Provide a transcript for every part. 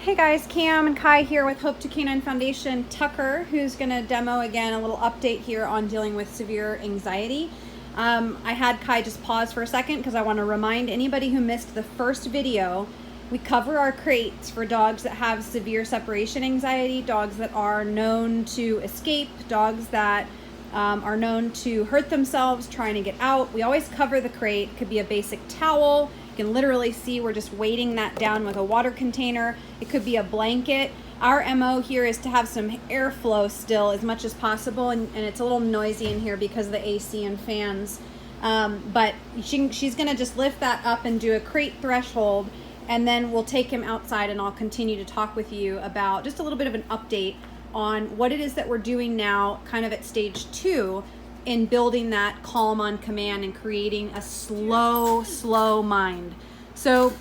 Hey guys, Cam and Kai here with Hope to Canine Foundation. Tucker, who's going to demo again a little update here on dealing with severe anxiety. I had Kai just pause for a second because I want to remind anybody who missed the first video, we cover our crates for dogs that have severe separation anxiety, dogs that are known to escape, dogs that are known to hurt themselves trying to get out. We always cover the crate. It could be a basic towel. You can literally see we're just weighting that down like a water container. It could be a blanket. Our MO here is to have some airflow still as much as possible, and it's a little noisy in here because of the AC and fans. But she's gonna just lift that up and do a crate threshold, and then we'll take him outside and I'll continue to talk with you about just a little bit of an update on what it is that we're doing now, kind of at stage 2, in building that calm on command and creating a slow mind. So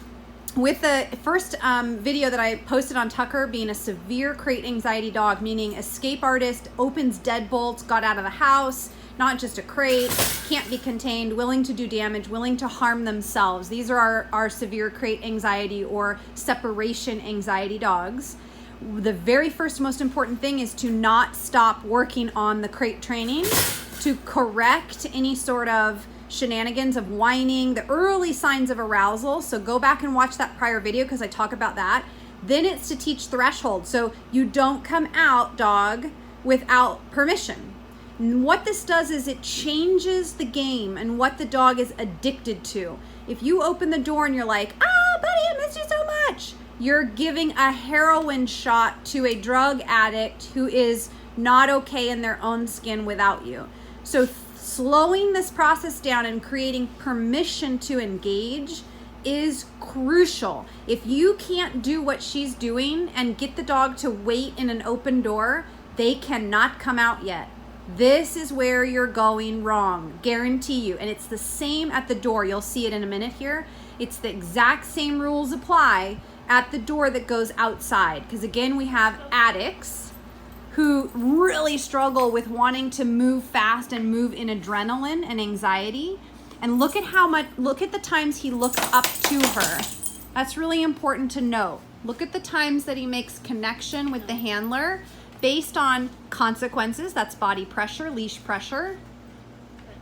with the first video that I posted on Tucker being a severe crate anxiety dog, meaning escape artist, opens deadbolts, got out of the house, not just a crate, can't be contained, willing to do damage, willing to harm themselves. These are our severe crate anxiety or separation anxiety dogs. The very first most important thing is to not stop working on the crate training, to correct any sort of shenanigans of whining, the early signs of arousal. So go back and watch that prior video because I talk about that. Then it's to teach threshold. So you don't come out, dog, without permission. And what this does is it changes the game and what the dog is addicted to. If you open the door and you're like, "Ah, buddy, I miss you so much," you're giving a heroin shot to a drug addict who is not okay in their own skin without you. So slowing this process down and creating permission to engage is crucial. If you can't do what she's doing and get the dog to wait in an open door, they cannot come out yet. This is where you're going wrong, guarantee you. And it's the same at the door. You'll see it in a minute here. It's the exact same rules apply at the door that goes outside. Because again, we have addicts who really struggle with wanting to move fast and move in adrenaline and anxiety. And look at the times he looks up to her. That's really important to note. Look at the times that he makes connection with the handler based on consequences, that's body pressure, leash pressure,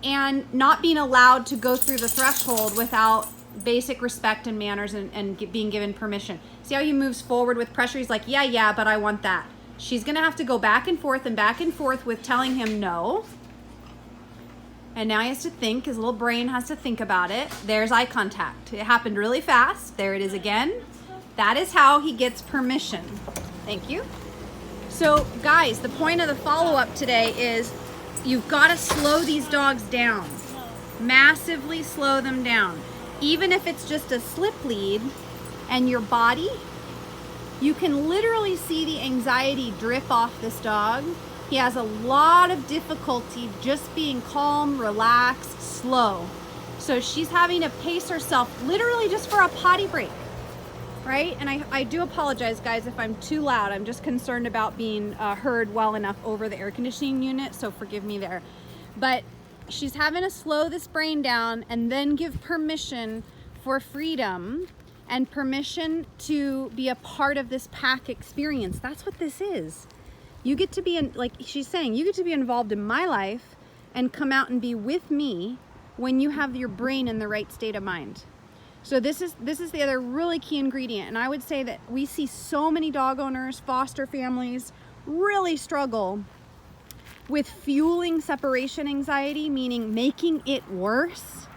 and not being allowed to go through the threshold without basic respect and manners and being given permission. See how he moves forward with pressure? He's like, yeah, but I want that. She's gonna have to go back and forth with telling him no. And now he has to think, his little brain has to think about it. There's eye contact. It happened really fast. There it is again. That is how he gets permission. Thank you. So guys, the point of the follow-up today is you've gotta slow these dogs down. Massively slow them down. Even if it's just a slip lead and your body, you can literally see the anxiety drip off this dog. He has a lot of difficulty just being calm, relaxed, slow. So she's having to pace herself literally just for a potty break, right? And I do apologize, guys, if I'm too loud. I'm just concerned about being heard well enough over the air conditioning unit, so forgive me there. But she's having to slow this brain down and then give permission for freedom and permission to be a part of this pack experience. That's what this is. You get to be, like she's saying, you get to be involved in my life and come out and be with me when you have your brain in the right state of mind. So this is the other really key ingredient. And I would say that we see so many dog owners, foster families, really struggle with fueling separation anxiety, meaning making it worse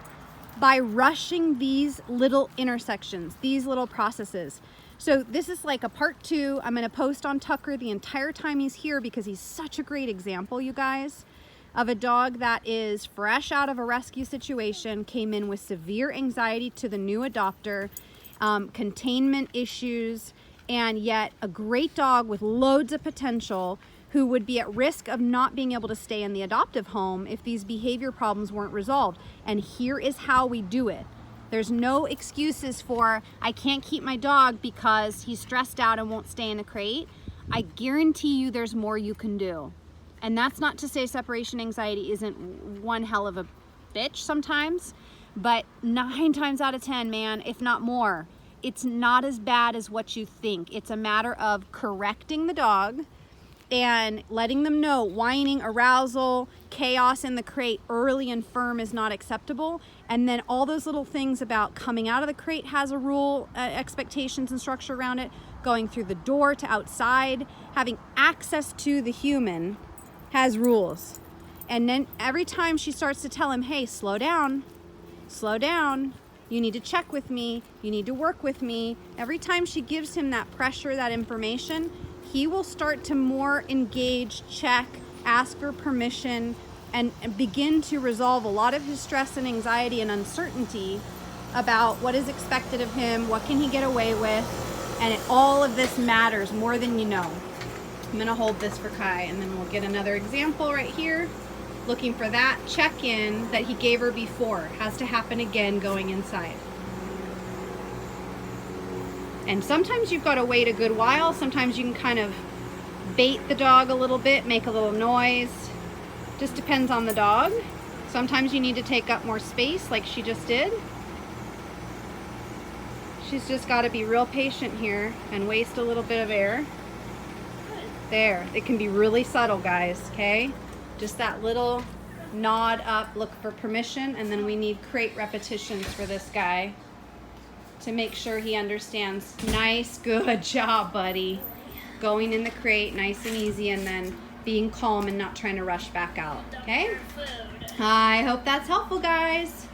by rushing these little intersections, these little processes. So this is like a part 2. I'm gonna post on Tucker the entire time he's here because he's such a great example, you guys, of a dog that is fresh out of a rescue situation, came in with severe anxiety to the new adopter, containment issues, and yet a great dog with loads of potential who would be at risk of not being able to stay in the adoptive home if these behavior problems weren't resolved. And here is how we do it. There's no excuses for, I can't keep my dog because he's stressed out and won't stay in a crate. I guarantee you there's more you can do. And that's not to say separation anxiety isn't one hell of a bitch sometimes, but 9 times out of 10, man, if not more, it's not as bad as what you think. It's a matter of correcting the dog and letting them know whining, arousal, chaos in the crate early and firm is not acceptable. And then all those little things about coming out of the crate has a rule, expectations and structure around it. Going through the door to outside, having access to the human has rules. And then every time she starts to tell him, hey, slow down, you need to check with me, you need to work with me. Every time she gives him that pressure, that information, he will start to more engage, check, ask for permission, and begin to resolve a lot of his stress and anxiety and uncertainty about what is expected of him, what can he get away with, and all of this matters more than you know. I'm gonna hold this for Kai, and then we'll get another example right here. Looking for that check-in that he gave her before. Has to happen again going inside. And sometimes you've got to wait a good while. Sometimes you can kind of bait the dog a little bit, make a little noise. Just depends on the dog. Sometimes you need to take up more space like she just did. She's just got to be real patient here and waste a little bit of air. There, it can be really subtle, guys, okay? Just that little nod up, look for permission, and then we need crate repetitions for this guy to make sure he understands. Nice, good job, buddy. Going in the crate, nice and easy, and then being calm and not trying to rush back out, okay? I hope that's helpful, guys.